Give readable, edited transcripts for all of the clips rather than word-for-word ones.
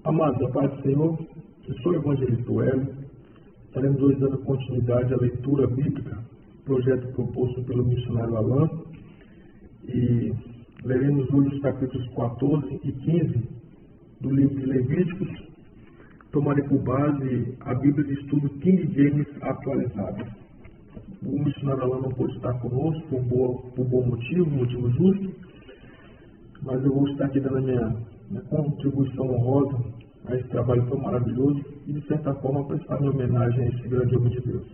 Amados, a paz do Senhor, eu sou o evangelista Hélio. Estaremos hoje dando continuidade à leitura bíblica, projeto proposto pelo missionário Alain, e leremos hoje os capítulos 14 e 15 do livro de Levíticos. Tomarei por base a Bíblia de Estudo King James atualizada. O missionário Alain não pôde estar conosco por bom motivo justo, mas eu vou estar aqui dando a minha contribuição honrosa a esse trabalho tão maravilhoso e, de certa forma, prestar minha homenagem a esse grande homem de Deus.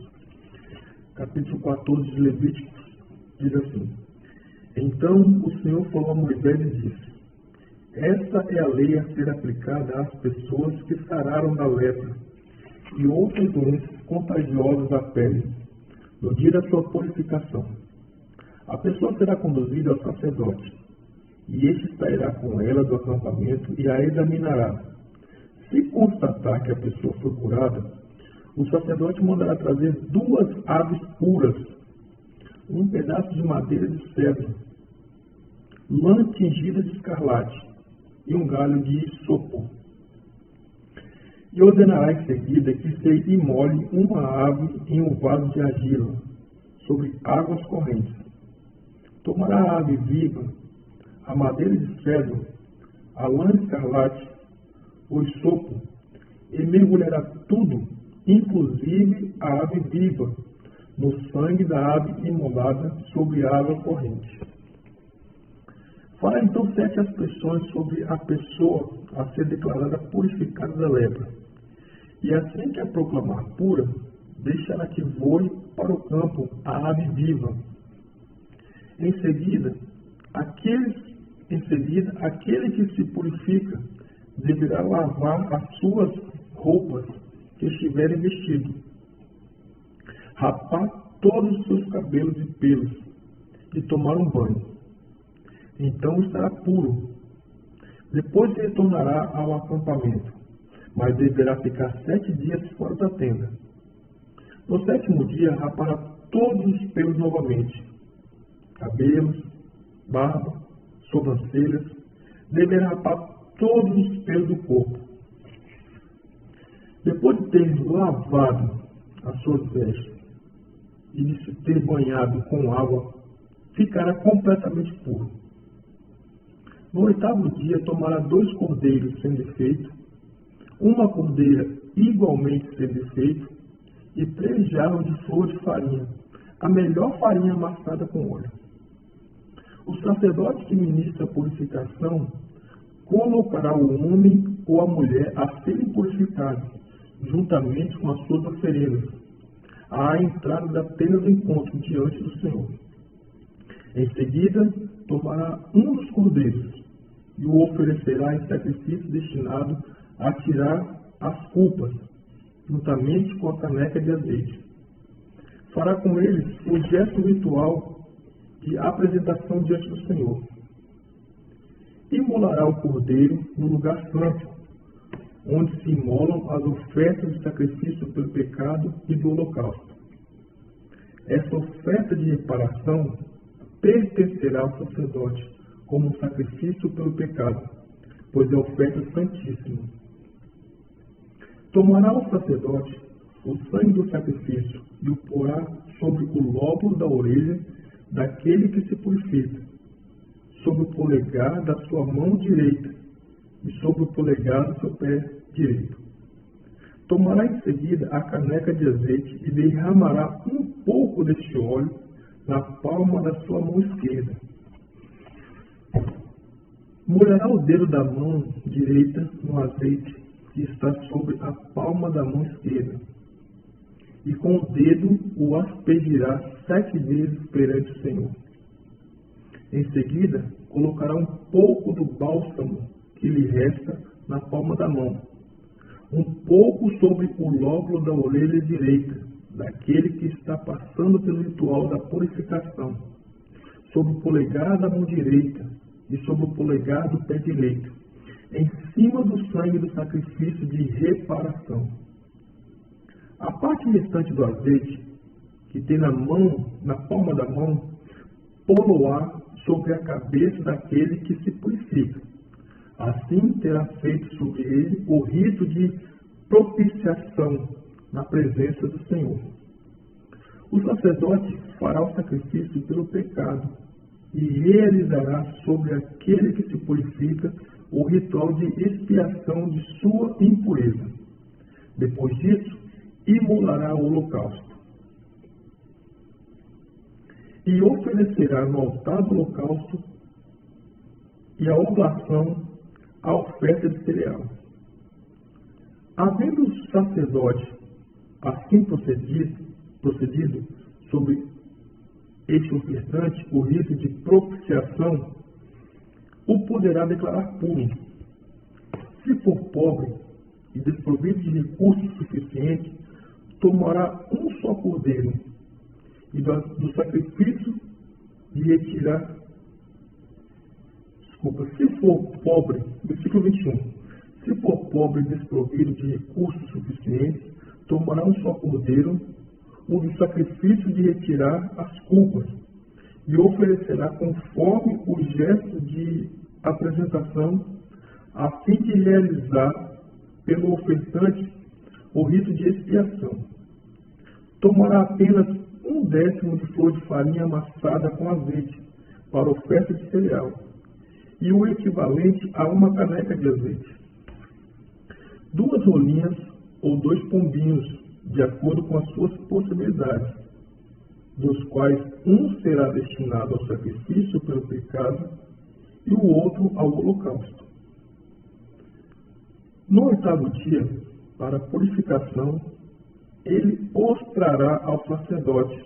Capítulo 14 de Levíticos diz assim: Então o Senhor falou a Moisés e disse: Esta é a lei a ser aplicada às pessoas que sararam da lepra e outras doenças contagiosas da pele, no dia da sua purificação. A pessoa será conduzida ao sacerdote, e este sairá com ela do acampamento e a examinará. Se constatar que a pessoa foi curada, o sacerdote mandará trazer 2 aves puras, um pedaço de madeira de cedro, lã tingida de escarlate e um galho de hisopo. E ordenará em seguida que se imole uma ave em um vaso de argila, sobre águas correntes. Tomará a ave viva, a madeira de cedro, a lã escarlate, o hisopo, e mergulhará tudo, inclusive a ave viva, no sangue da ave imolada sobre a água corrente. Fará então 7 aspersões sobre a pessoa a ser declarada purificada da lepra, e assim que a proclamar pura, deixará que voe para o campo a ave viva. Em seguida, aquele que se purifica deverá lavar as suas roupas que estiverem vestido, rapar todos os seus cabelos e pelos e tomar um banho. Então estará puro. Depois retornará ao acampamento, mas deverá ficar 7 dias fora da tenda. No 7º dia rapará todos os pelos novamente, cabelos, barba, sobrancelhas, deverá rapar todos os pelos do corpo. Depois de ter lavado as suas vestes e de se ter banhado com água, ficará completamente puro. No 8º dia tomará 2 cordeiros sem defeito, uma cordeira igualmente sem defeito e 3 jarros de flor de farinha, a melhor farinha amassada com óleo. O sacerdote que ministra a purificação colocará o homem ou a mulher a serem purificados, juntamente com as suas oferendas, à entrada da tenda do encontro diante do Senhor. Em seguida, tomará um dos cordeiros e o oferecerá em sacrifício destinado a tirar as culpas, juntamente com a caneca de azeite. Fará com eles o gesto ritual de apresentação diante do Senhor. Imolará o cordeiro no lugar santo, onde se imolam as ofertas de sacrifício pelo pecado e do holocausto. Essa oferta de reparação pertencerá ao sacerdote como um sacrifício pelo pecado, pois é oferta santíssima. Tomará o sacerdote o sangue do sacrifício e o porá sobre o lóbulo da orelha daquele que se purifica, sobre o polegar da sua mão direita e sobre o polegar do seu pé direito. Tomará em seguida a caneca de azeite e derramará um pouco deste óleo na palma da sua mão esquerda. Molhará o dedo da mão direita no azeite que está sobre a palma da mão esquerda, e com o dedo o aspergirá 7 vezes perante o Senhor. Em seguida, colocará um pouco do bálsamo que lhe resta na palma da mão, um pouco sobre o lóbulo da orelha direita, daquele que está passando pelo ritual da purificação, sobre o polegar da mão direita e sobre o polegar do pé direito, em cima do sangue do sacrifício de reparação. A parte restante do azeite, que tem na palma da mão, pô-lo-á sobre a cabeça daquele que se purifica, Assim terá feito sobre ele o rito de propiciação na presença do Senhor. O sacerdote fará o sacrifício pelo pecado e realizará sobre aquele que se purifica o ritual de expiação de sua impureza. Depois disso, imolará o holocausto e oferecerá no altar do holocausto e a oblação a oferta de cereal. Havendo o sacerdote assim procedido sobre este ofertante, o rito de propiciação, o poderá declarar puro. Se for pobre e desprovido de recursos suficientes, tomará um só cordeiro e do sacrifício de retirar. Se for pobre, versículo 21. Se for pobre e desprovido de recursos suficientes, tomará um só cordeiro, o do sacrifício de retirar as culpas, e oferecerá conforme o gesto de apresentação, a fim de realizar pelo ofertante o rito de expiação. Tomará apenas 1/10 de flor de farinha amassada com azeite, para oferta de cereal, e o equivalente a uma caneca de azeite. 2 rolinhas ou 2 pombinhos, de acordo com as suas possibilidades, dos quais um será destinado ao sacrifício pelo pecado e o outro ao holocausto. No 8º dia, para a purificação, ele os trará ao sacerdote,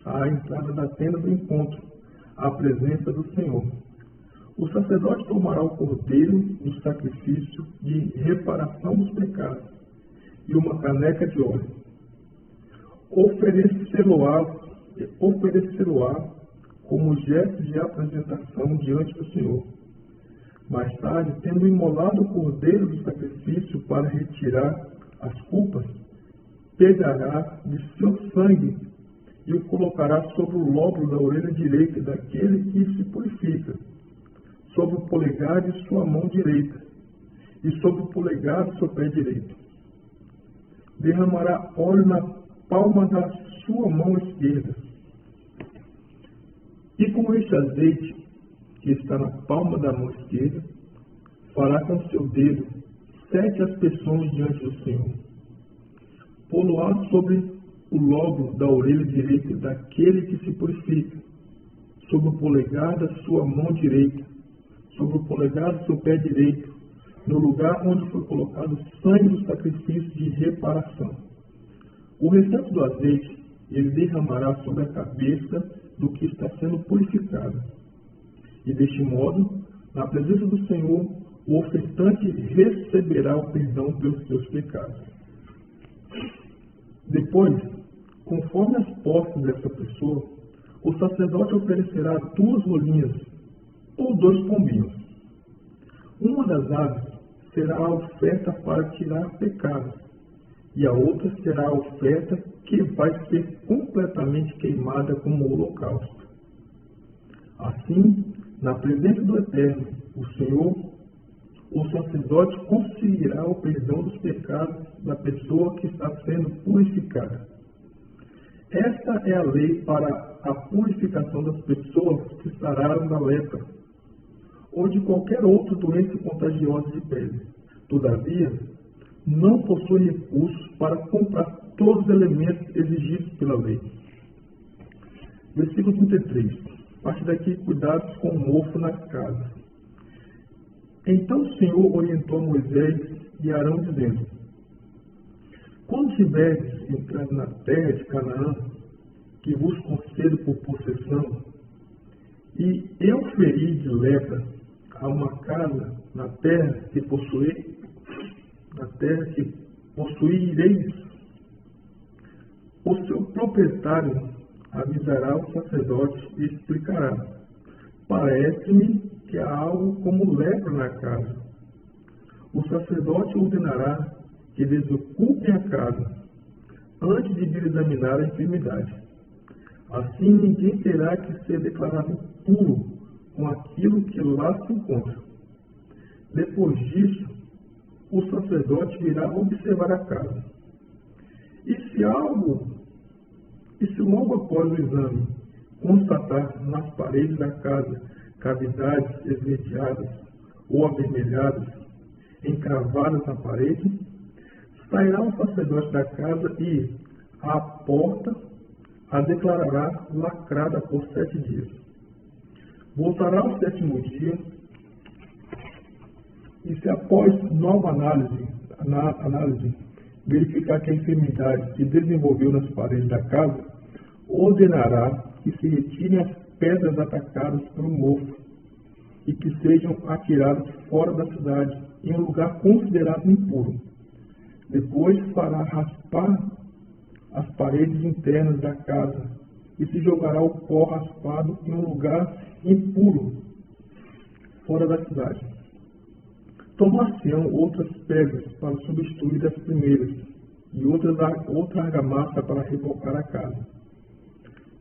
à entrada da tenda do encontro, à presença do Senhor. O sacerdote tomará o cordeiro do sacrifício de reparação dos pecados e uma caneca de óleo. Oferecê-lo-á como gesto de apresentação diante do Senhor. Mais tarde, tendo imolado o cordeiro do sacrifício para retirar as culpas, pegará de seu sangue e o colocará sobre o lóbulo da orelha direita daquele que se purifica, sobre o polegar de sua mão direita e sobre o polegar do seu pé direito. Derramará óleo na palma da sua mão esquerda. E com este azeite, que está na palma da mão esquerda, fará com seu dedo 7 aspersões diante do Senhor. Pô-lo-á sobre o lóbulo da orelha direita daquele que se purifica, sobre o polegar da sua mão direita, sobre o polegar do seu pé direito, no lugar onde foi colocado o sangue do sacrifício de reparação. O restante do azeite ele derramará sobre a cabeça do que está sendo purificado. E deste modo, na presença do Senhor, o ofertante receberá o perdão pelos seus pecados. Depois, conforme as posses dessa pessoa, o sacerdote oferecerá 2 rolinhas ou 2 pombinhos. Uma das aves será a oferta para tirar pecados, e a outra será a oferta que vai ser completamente queimada como holocausto. Assim, na presença do Eterno, o Senhor, o sacerdote conseguirá o perdão dos pecados da pessoa que está sendo purificada. Esta é a lei para a purificação das pessoas que sararam da lepra, ou de qualquer outra doença contagiosa de pele. Todavia, não possui recursos para comprar todos os elementos exigidos pela lei. Versículo 33. A partir daqui, cuidados com o mofo nas casas. Então o Senhor orientou Moisés e Arão, dizendo: quando estiveres entrando na terra de Canaã, que vos concedo por possessão, e eu ferir de lepra a uma casa na terra que possuireis, o seu proprietário avisará o sacerdote e explicará: parece-me que há algo como lepra na casa. O sacerdote ordenará que desocupem a casa, antes de vir examinar a enfermidade. Assim ninguém terá que ser declarado puro com aquilo que lá se encontra. Depois disso, o sacerdote virá observar a casa. E se logo após o exame constatar nas paredes da casa cavidades esverdeadas ou avermelhadas, encravadas na parede, sairá o sacerdote da casa e, à porta, a declarará lacrada por 7 dias. Voltará ao 7º dia, e se após nova análise verificar que a enfermidade se desenvolveu nas paredes da casa, ordenará que se retirem as pedras atacadas pelo mofo e que sejam atiradas fora da cidade, em um lugar considerado impuro. Depois fará raspar as paredes internas da casa e se jogará o pó raspado em um lugar impuro, fora da cidade. Tomar-se-ão outras pedras para substituir as primeiras e outra argamassa para rebocar a casa.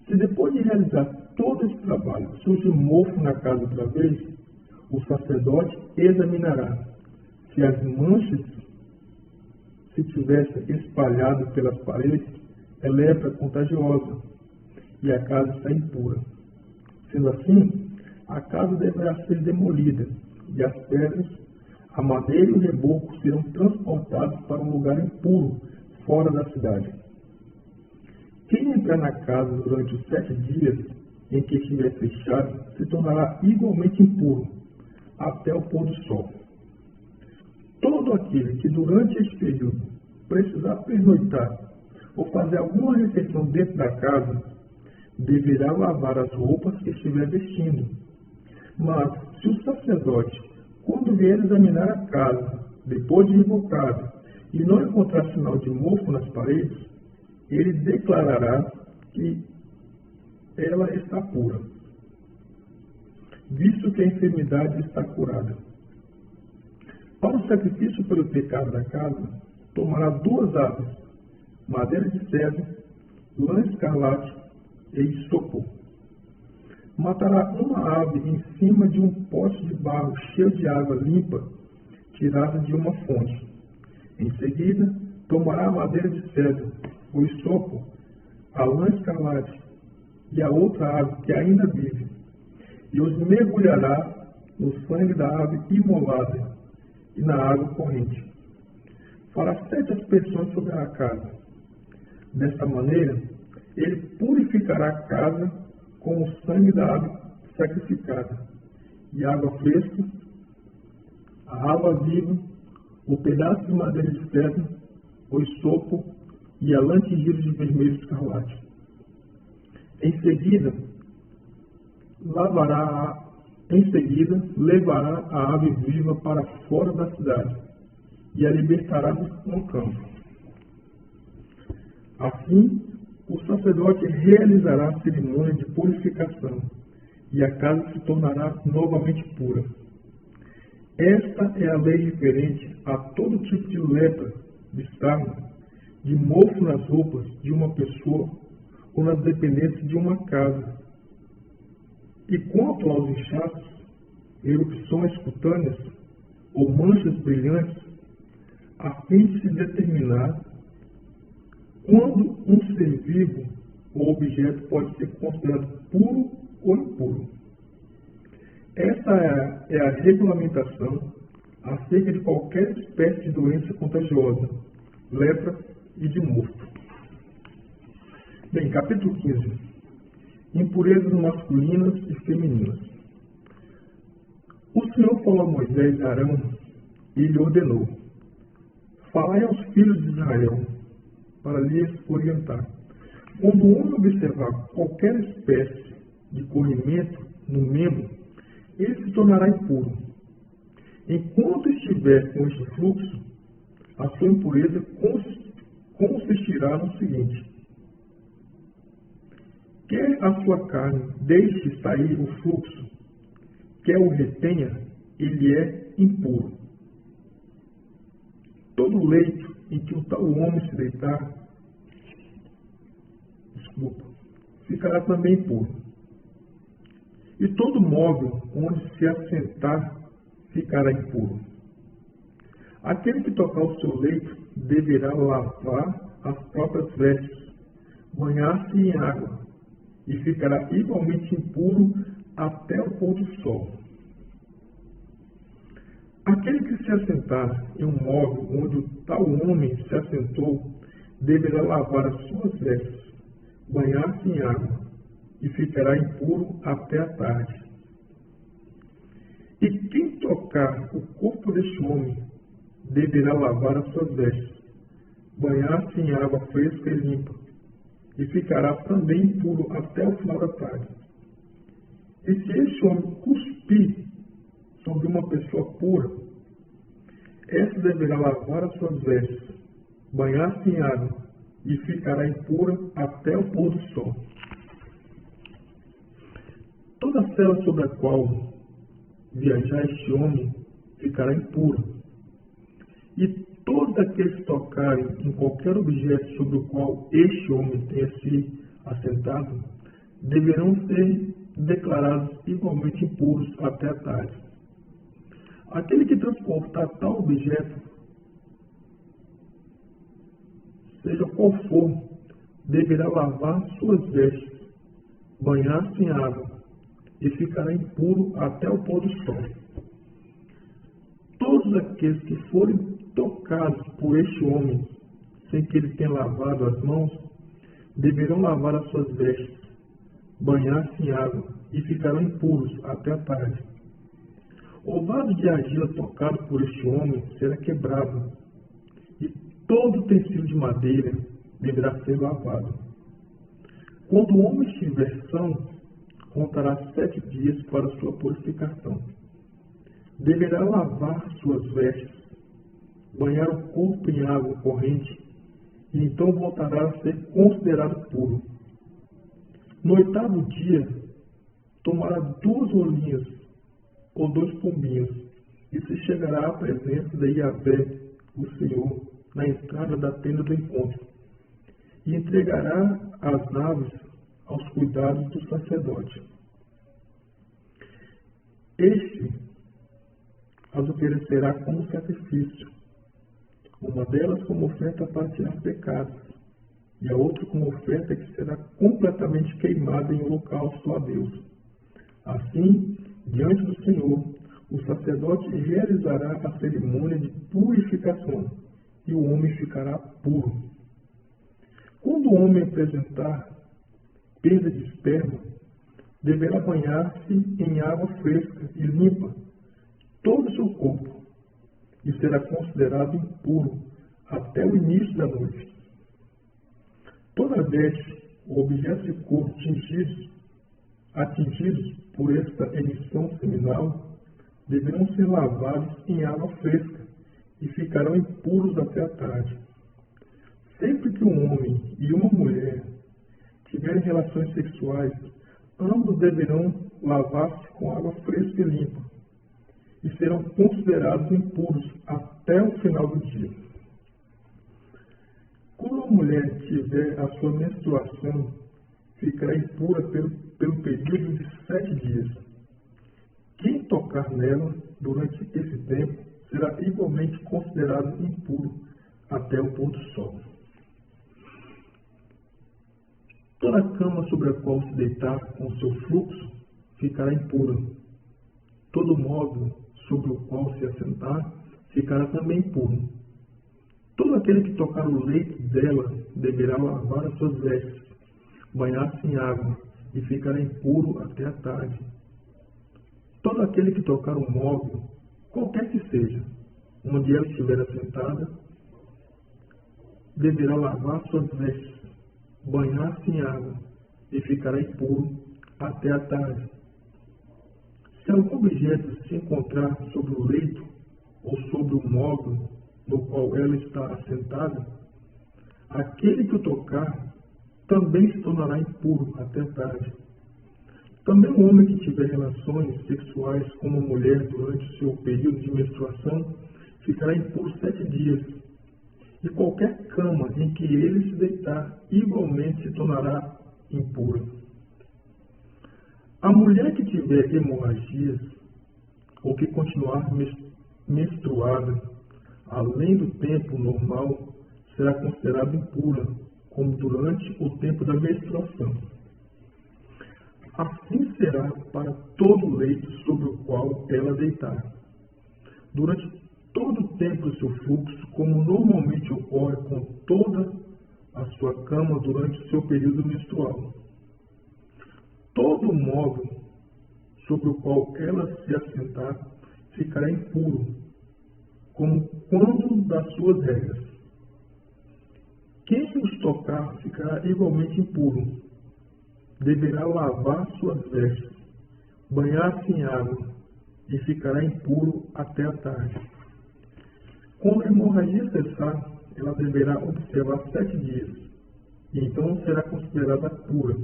Se depois de realizar todo esse trabalho surge mofo na casa outra vez, o sacerdote examinará se as manchas se tivessem espalhado pelas paredes, é lepra contagiosa e a casa está impura. Sendo assim, a casa deverá ser demolida e as pedras, a madeira e o reboco serão transportados para um lugar impuro, fora da cidade. Quem entrar na casa durante os 7 dias em que estiver fechado se tornará igualmente impuro, até o pôr do sol. Todo aquele que durante este período precisar pernoitar ou fazer alguma refeição dentro da casa, deverá lavar as roupas que estiver vestindo. Mas, se o sacerdote, quando vier examinar a casa, depois de revocada, e não encontrar sinal de mofo nas paredes, ele declarará que ela está pura, visto que a enfermidade está curada. Para o sacrifício pelo pecado da casa, tomará 2 aves, madeira de cedro, lã escarlate e hisopo. Matará uma ave em cima de um pote de barro cheio de água limpa, tirada de uma fonte. Em seguida, tomará a madeira de cedro, o hisopo, a lã escarlate e a outra ave que ainda vive, e os mergulhará no sangue da ave imolada e na água corrente. Fará 7 aspersões sobre a casa. Desta maneira, ele purificará a casa com o sangue da ave sacrificada, e a água fresca, a água viva, o pedaço de madeira de cedro, o hisopo e a lã tingida de vermelho escarlate. Em seguida, levará a ave viva para fora da cidade e a libertará no campo. Assim, o sacerdote realizará a cerimônia de purificação e a casa se tornará novamente pura. Esta é a lei referente a todo tipo de lepra, de sarna, de mofo nas roupas de uma pessoa ou nas dependências de uma casa. E quanto aos inchaços, erupções cutâneas ou manchas brilhantes, a fim de se determinar quando um ser vivo ou objeto pode ser considerado puro ou impuro. Essa é a regulamentação acerca de qualquer espécie de doença contagiosa, lepra e de mofo. Bem, capítulo 15. Impurezas masculinas e femininas. O Senhor falou a Moisés e Arão e lhe ordenou: falai aos filhos de Israel, para lhes orientar. Quando o homem observar qualquer espécie de corrimento no membro, ele se tornará impuro. Enquanto estiver com este fluxo, a sua impureza consistirá no seguinte: quer a sua carne deixe sair o fluxo, quer o retenha, ele é impuro. Todo leito em que o tal homem se deitar, ficará também impuro. E todo móvel onde se assentar ficará impuro. Aquele que tocar o seu leito deverá lavar as próprias vestes, banhar-se em água, e ficará igualmente impuro até o pôr do sol. Aquele que se assentar em um móvel onde o tal homem se assentou, deverá lavar as suas vestes, banhar-se em água, e ficará impuro até a tarde. E quem tocar o corpo deste homem, deverá lavar as suas vestes, banhar-se em água fresca e limpa, e ficará também impuro até o final da tarde. E se este homem cuspir sobre uma pessoa pura, essa deverá lavar as suas vestes, banhar-se em água, e ficará impura até o pôr do sol. Toda cela sobre a qual viajar este homem ficará impura. E todos aqueles que tocarem em qualquer objeto sobre o qual este homem tenha se assentado, deverão ser declarados igualmente impuros até a tarde. Aquele que transportar tal objeto, seja qual for, deverá lavar suas vestes, banhar-se em água, e ficará impuro até o pôr do sol. Todos aqueles que forem tocados por este homem, sem que ele tenha lavado as mãos, deverão lavar as suas vestes, banhar-se em água, e ficarão impuros até a tarde. O vaso de argila tocado por este homem será quebrado, e todo utensílio de madeira deverá ser lavado. Quando o homem estiver são, contará 7 dias para sua purificação. Deverá lavar suas vestes, banhar o corpo em água corrente, e então voltará a ser considerado puro. No 8º dia, tomará 2 rolinhas ou 2 pombinhos, e se chegará à presença de Yahvé, o Senhor, na entrada da tenda do encontro, e entregará as aves aos cuidados do sacerdote. Este as oferecerá como sacrifício, uma delas como oferta para tirar pecados, e a outra como oferta que será completamente queimada em holocausto a Deus. Assim, diante do Senhor, o sacerdote realizará a cerimônia de purificação, e o homem ficará puro. Quando o homem apresentar perda de esperma, deverá banhar-se em água fresca e limpa todo o seu corpo, e será considerado impuro até o início da noite. Toda vez o objeto de corpo atingidos por esta emissão seminal deverão ser lavados em água fresca e ficarão impuros até a tarde. Sempre que um homem e uma mulher tiverem relações sexuais, ambos deverão lavar-se com água fresca e limpa, e serão considerados impuros até o final do dia. Quando a mulher tiver a sua menstruação, ficará impura pelo período de 7 dias. Quem tocar nela durante esse tempo será igualmente considerado impuro até o pôr do sol. Toda a cama sobre a qual se deitar com seu fluxo ficará impura. Todo móvel sobre o qual se assentar ficará também impuro. Todo aquele que tocar o leito dela deverá lavar as suas vestes, banhar-se em água, e ficará impuro até a tarde. Todo aquele que tocar o móvel, qualquer que seja, onde ela estiver assentada, deverá lavar suas vestes, banhar-se em água, e ficará impuro até a tarde. Se algum objeto se encontrar sobre o leito ou sobre o móvel no qual ela está assentada, aquele que o tocar também se tornará impuro até a tarde. Também o homem que tiver relações sexuais com uma mulher durante o seu período de menstruação ficará impuro 7 dias. E qualquer cama em que ele se deitar igualmente se tornará impura. A mulher que tiver hemorragias, ou que continuar menstruada além do tempo normal será considerada impura, como durante o tempo da menstruação. Assim será para todo o leito sobre o qual ela deitar. Durante todo o tempo do seu fluxo, como normalmente ocorre com toda a sua cama durante o seu período menstrual. Todo o móvel sobre o qual ela se assentar ficará impuro, como quando das suas regras. Quem os tocar ficará igualmente impuro. Deverá lavar suas vestes, banhar-se em água, e ficará impuro até a tarde. Quando a hemorragia cessar, ela deverá observar 7 dias, e então será considerada pura.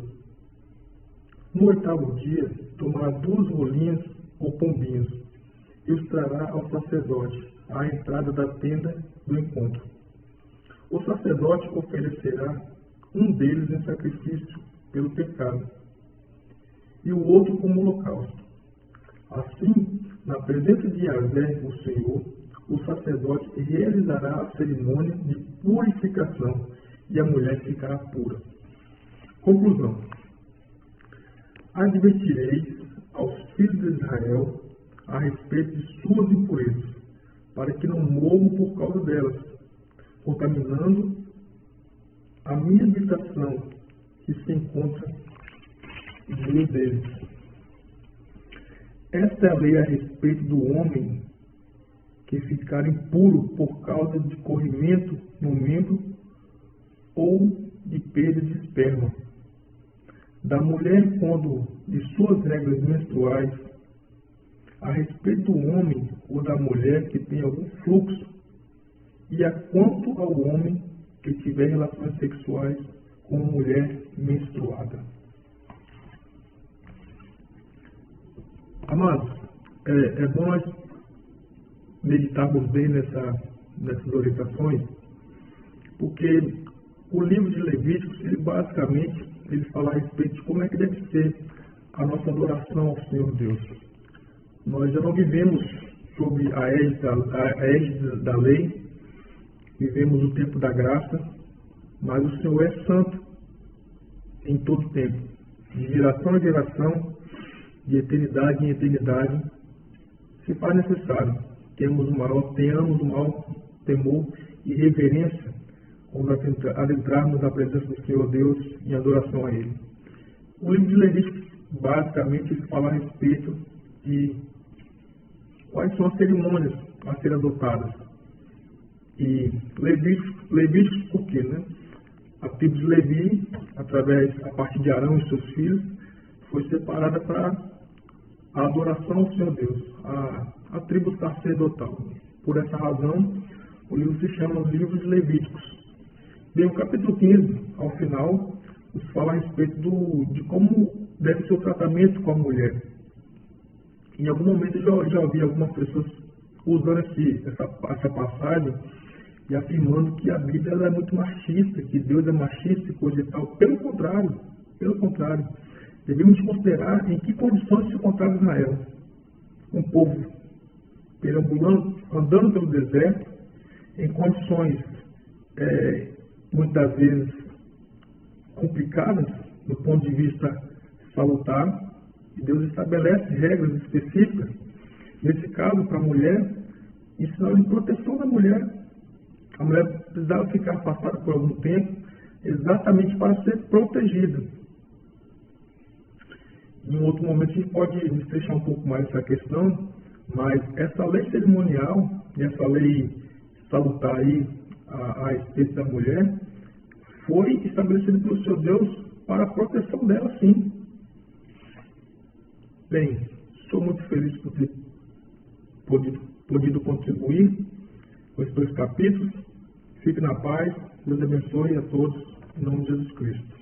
No 8º dia, tomará 2 rolinhas ou pombinhos, e os trará ao sacerdote, à entrada da tenda do encontro. O sacerdote oferecerá um deles em sacrifício pelo pecado, e o outro como holocausto. Assim, na presença de Yahvé, o Senhor, o sacerdote realizará a cerimônia de purificação, e a mulher ficará pura. Conclusão. Advertireis aos filhos de Israel a respeito de suas impurezas, para que não morram por causa delas, contaminando a minha habitação que se encontra no meio deles. Esta é a lei a respeito do homem que ficar impuro por causa de corrimento no membro ou de perda de esperma. Da mulher quando de suas regras menstruais, a respeito do homem ou da mulher que tem algum fluxo, e a quanto ao homem que tiver relações sexuais com mulher menstruada. Amados, é bom nós meditarmos bem nessas orientações, porque o livro de Levíticos, ele fala a respeito de como é que deve ser a nossa adoração ao Senhor Deus. Nós já não vivemos sob a égide da lei, vivemos o tempo da graça, mas o Senhor é santo em todo tempo, de geração em geração, de eternidade em eternidade. Se faz necessário, tenhamos o maior temor e reverência quando adentrarmos na presença do Senhor Deus em adoração a Ele. O livro de Levíticos, basicamente, fala a respeito de quais são as cerimônias a serem adotadas. E Levíticos por quê, né? A tribo de Levi, a partir de Arão e seus filhos, foi separada para a adoração ao Senhor Deus, a tribo sacerdotal. Por essa razão, o livro se chama Livro de Levíticos. Bem, o capítulo 15, ao final, nos fala a respeito de como deve ser o tratamento com a mulher. Em algum momento eu já ouvi algumas pessoas usando essa passagem e afirmando que a Bíblia ela é muito machista, que Deus é machista e coisa e tal. Pelo contrário, devemos considerar em que condições se encontrava Israel. Um povo perambulando, andando pelo deserto, em condições muitas vezes complicadas do ponto de vista salutar, e Deus estabelece regras específicas, nesse caso para a mulher, ensinando em proteção da mulher. A mulher precisava ficar afastada por algum tempo, exatamente para ser protegida. Em outro momento a gente pode fechar um pouco mais essa questão, mas essa lei cerimonial e essa lei salutar aí a respeito da mulher foi estabelecida pelo Senhor Deus para a proteção dela, sim. Bem, sou muito feliz por ter podido contribuir com esses 2 capítulos. Fique na paz. Deus abençoe a todos. Em nome de Jesus Cristo.